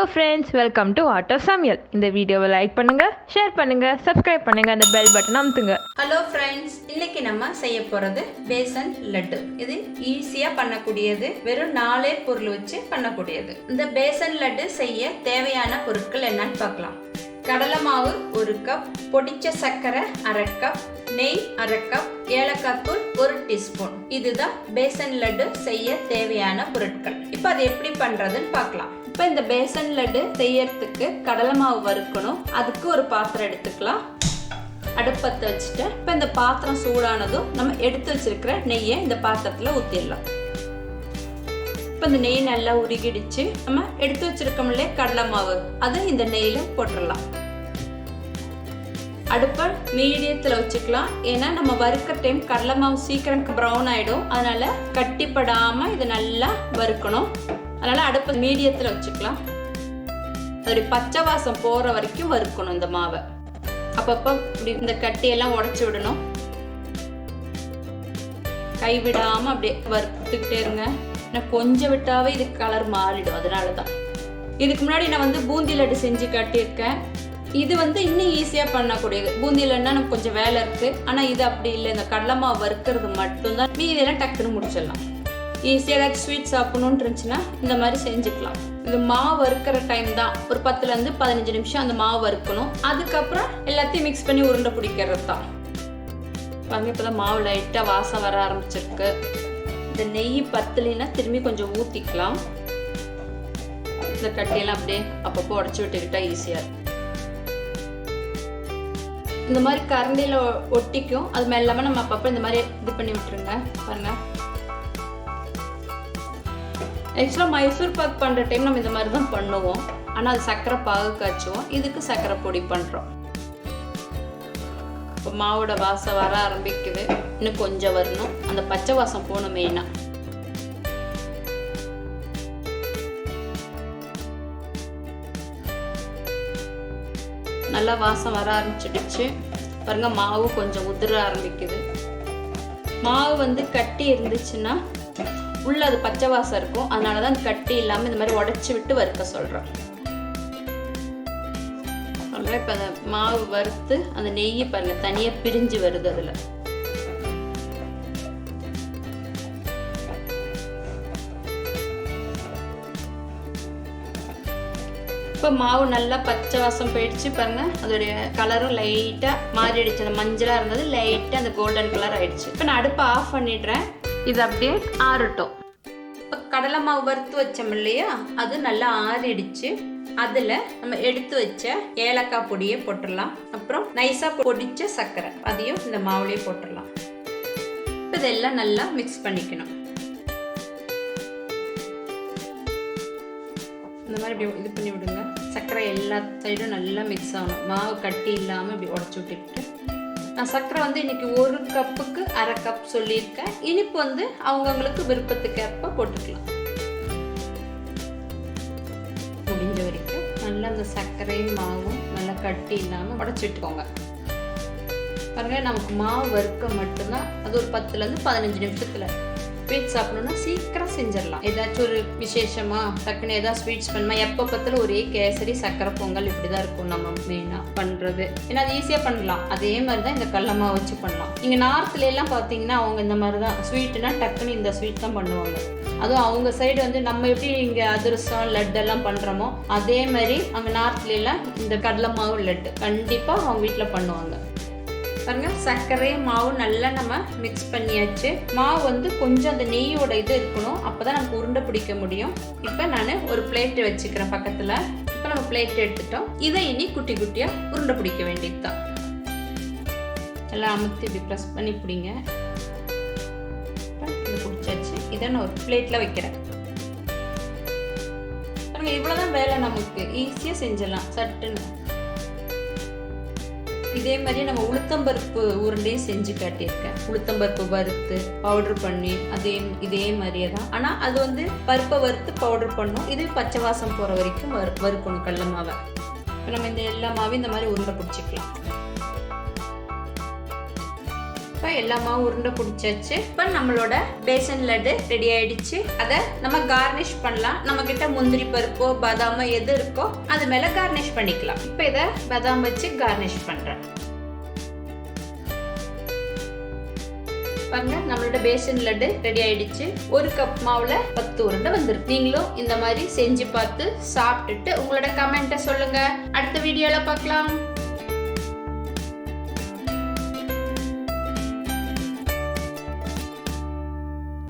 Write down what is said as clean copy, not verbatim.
friends, welcome to Art of Samuel. இந்த வீடியோவை like பண்ணுங்க, ஷேர் பண்ணுங்க, சப்ஸ்கிரைப் பண்ணுங்க, அந்த பெல் பட்டன் அமுத்துங்க. ஹலோ ஃப்ரெண்ட்ஸ், இன்னைக்கு நம்ம செய்ய போறது பேசன் லட்டு. இது ஈஸியா பண்ணக்கூடியது, வெறும் 4 பொருள் வச்சு பண்ணக்கூடியது. இந்த பேசன் லட்டு செய்ய தேவையான பொருட்கள் என்னன்னு பார்க்கலாம். கடலை மாவு 1 கப், பொடிச்ச சர்க்கரை 1/2 கப், நெய் 1/2 கப், ஏலக்காய் தூள் 1 டீஸ்பூன். இதுதான் பேசன் லட்டு செய்ய தேவையான பொருட்கள். இப்போ அது எப்படி பண்றதுன்னு பார்க்கலாம். இப்போ இந்த பேசன் லட்டு செய்யறதுக்கு கடலை மாவு வறுக்கணும். அதுக்கு ஒரு பாத்திரம் எடுத்துக்கலாம். அடுப்பத்தை வச்சுட்டு இப்போ இந்த பாத்திரம் சூடானதும் நம்ம எடுத்து வச்சிருக்கிற நெய்யை இந்த பாத்திரத்தில் ஊற்றிடலாம். இப்போ இந்த நெய் நல்லா உருகிடுச்சு. நம்ம எடுத்து வச்சிருக்கோம்லே கடலை மாவு, அதை இந்த நெய்யில் போட்டுடலாம். அடுப்பை மீடியத்தில் வச்சுக்கலாம். ஏன்னா நம்ம வறுக்கிற டைம் கடலை மாவு சீக்கிரம் ப்ரௌன் ஆகிடும். அதனால கட்டிப்படாமல் இது நல்லா வறுக்கணும். அதனால் அடுப்பை மீடியத்தில் வச்சுக்கலாம். அதோடைய பச்சை வாசம் போகிற வரைக்கும் வறுக்கணும் இந்த மாவை. அப்பப்போ இப்படி இந்த கட்டியெல்லாம் உடச்சி விடணும். கைவிடாமல் அப்படியே வறுத்துக்கிட்டே இருங்க. ஏன்னா கொஞ்சம் விட்டாவே இது கலர் மாறிடும். அதனால தான் இதுக்கு முன்னாடி நான் பூந்தி லட்டு செஞ்சு காட்டியிருக்கேன். இது இன்னும் ஈஸியாக பண்ணக்கூடியது. பூந்தி லட்டுனா நமக்கு கொஞ்சம் வேலை இருக்குது. ஆனால் இது அப்படி இல்லை. இந்த கடலை மாவு வறுக்கிறது மட்டும்தான். மீதியெல்லாம் டக்குன்னு முடிச்சிடலாம். ஈஸியாக ஏதாச்சும் ஸ்வீட் சாப்பிடணுன்னு இருந்துச்சுன்னா இந்த மாதிரி செஞ்சுக்கலாம். இது மாவு வறுக்கிற டைம் தான். ஒரு 10லேருந்து 15 நிமிஷம் அந்த மாவு வறுக்கணும். அதுக்கப்புறம் எல்லாத்தையும் மிக்ஸ் பண்ணி உருண்டை பிடிக்கிறது தான். வாங்க, இப்போ தான் மாவு லைட்டாக வாசம் வர ஆரம்பிச்சிருக்கு. இந்த நெய் பத்தலைன்னா திரும்பி கொஞ்சம் ஊற்றிக்கலாம். இந்த கட்டியெல்லாம் அப்படியே அப்பப்போ உடச்சி விட்டுக்கிட்டா ஈஸியாக இருக்கும். இந்த மாதிரி கரண்டியில் ஒட்டிக்கும். அது மேலாமல் நம்ம அப்பப்போ இந்த மாதிரி இது பண்ணி விட்டுருங்க. பாருங்கள், ஆக்சுவலாக மைசூர் பாக் பண்ணுற டைம் நம்ம இந்த மாதிரி தான் பண்ணுவோம். ஆனால் அது சர்க்கரை பாகு காய்ச்சுவோம். இதுக்கு சர்க்கரை பொடி பண்ணுறோம். இப்போ மாவோட வாசம் வர ஆரம்பிக்குது. இன்னும் கொஞ்சம் வரணும். அந்த பச்சை வாசம் போகணும் மெயினாக. நல்லா வாசம் வர ஆரம்பிச்சிடுச்சு. பாருங்க, மாவு கொஞ்சம் உதிர ஆரம்பிக்குது. மாவு கட்டி இருந்துச்சுன்னா உள்ள அது பச்சை வாசம் இருக்கும். அதனால தான் கட்டி இல்லாமல் இந்த மாதிரி உடச்சி விட்டு வறுக்க சொல்கிறோம். இப்போ அந்த மாவு வறுத்து அந்த நெய்யை பாருங்க தனியாக பிரிஞ்சு வருது. அதில் இப்போ மாவு நல்லா பச்சை வாசம் போயிடுச்சு. பாருங்க, அதோடைய கலரும் லைட்டாக மாறிடுச்சு. அந்த மஞ்சளாக இருந்தது லைட்டாக அந்த கோல்டன் கலர் ஆயிடுச்சு. இப்போ நான் அடுப்பை ஆஃப் பண்ணிடுறேன். இது அப்படியே ஆறட்டும். இப்போ கடலை மாவு வறுத்து வச்சோம் இல்லையா, அது நல்லா ஆறிடுச்சு. அதில் நம்ம எடுத்து வச்ச ஏலக்காய் பொடியை போட்டுடலாம். அப்புறம் நைஸாக பொடிச்ச சர்க்கரை அதையும் இந்த மாவுலேயே போட்டுடலாம். இப்போ இதெல்லாம் நல்லா மிக்ஸ் பண்ணிக்கணும். இந்த மாதிரி இப்படி இது பண்ணி விடுங்க. சர்க்கரை எல்லா சைடும் நல்லா மிக்ஸ் ஆகணும். மாவு கட்டி இல்லாமல் இப்படி உடச்சி விட்டுக்கிட்டு, நான் சர்க்கரை இன்னைக்கு 1 கப்புக்கு 1/2 கப் சொல்லியிருக்கேன். இனிப்பு அவங்கவுங்களுக்கு விருப்பத்துக்கு ஏற்ப போட்டுக்கலாம். முடிஞ்ச வரைக்கும் நல்லா அந்த சர்க்கரையும் மாவும் நல்லா கட்டி இல்லாமல் உடச்சி விட்டுக்கோங்க. பாருங்க, நமக்கு மாவு வறுக்க மட்டும்தான். அது ஒரு 10லேருந்து 15 நிமிஷத்தில் ஸ்வீட் சாப்பிடணும்னா சீக்கிரம் செஞ்சிடலாம். ஏதாச்சும் ஒரு விசேஷமா டக்குன்னு ஏதாவது ஸ்வீட்ஸ் பண்ணா எப்போ பார்த்தாலும் ஒரே கேசரி சக்கரை பொங்கல் இப்படி தான் இருக்கும் நம்ம மெயினாக பண்ணுறது. ஏன்னா அது ஈஸியாக பண்ணலாம். அதே மாதிரி தான் இந்த கடலை மாவு வச்சு பண்ணலாம். இங்கே நார்த்ல எல்லாம் பார்த்தீங்கன்னா அவங்க இந்த மாதிரி தான் ஸ்வீட்டுனா டக்குன்னு இந்த ஸ்வீட் தான் பண்ணுவாங்க. அதுவும் அவங்க சைடு நம்ம எப்படி இங்கே அதிரசம் லட்டெல்லாம் பண்ணுறோமோ அதே மாதிரி அங்கே நார்த்ல எல்லாம் இந்த கடலை மாவு லட்டு கண்டிப்பாக அவங்க வீட்டில் பண்ணுவாங்க. பாருங்க, சர்க்கரை மாவு நல்லா நம்ம மிக்ஸ் பண்ணியாச்சு. மாவு கொஞ்சம் அந்த நெய்யோட இது இருக்கணும். அப்போதான் நமக்கு உருண்டை பிடிக்க முடியும். இப்போ நான் ஒரு பிளேட்டு வச்சுக்கிறேன் பக்கத்தில். இப்போ நம்ம பிளேட் எடுத்துட்டோம். இதை இனி குட்டி குட்டியாக உருண்டை பிடிக்க வேண்டியது தான். எல்லாம் அமுத்தி இப்படி ப்ரெஸ் பண்ணி பிடிங்க. இது பிடிச்சாச்சு. இதை நான் ஒரு பிளேட்டில் வைக்கிறேன். பாருங்க, இவ்வளோதான் வேலை. நமக்கு ஈஸியாக செஞ்சிடலாம் சட்டுன்னு. இதே மாதிரி நம்ம உளுத்தம்பருப்பு உருண்டையும் செஞ்சு காட்டியிருக்கேன். உளுத்தம்பருப்பு வறுத்து பவுடர் பண்ணி இதே மாதிரியே தான். ஆனால் அது பருப்பை வறுத்து பவுடர் பண்ணும். இது பச்சை வாசம் போகிற வரைக்கும் வறுக்கணும் கடலை மாவை. இப்போ நம்ம இந்த எல்லா மாவையும் இந்த மாதிரி உருண்டை பிடிச்சிக்கலாம். இப்போ எல்லா மாவு உருண்டை பிடிச்சாச்சு. இப்போ நம்மளோட பேசன் லட்டு ரெடி ஆயிடுச்சு. அதை நம்ம கார்னிஷ் பண்ணலாம். நம்ம கிட்ட முந்திரி பருப்போ பாதாமோ எது இருக்கோ அது மேல கார்னிஷ் பண்ணிக்கலாம். இப்போ இதை பாதாம் வச்சு கார்னிஷ் பண்றேன். பாருங்க, நம்மளோட பேசன் லட்டு ரெடி ஆயிடுச்சு. 1 கப் மாவுல 10 உருண்டை வந்திருக்கு. நீங்களும் இந்த மாதிரி செஞ்சு பார்த்து சாப்பிட்டுட்டு உங்களோட கமெண்ட்டை சொல்லுங்க. அடுத்த வீடியோல பார்க்கலாம்.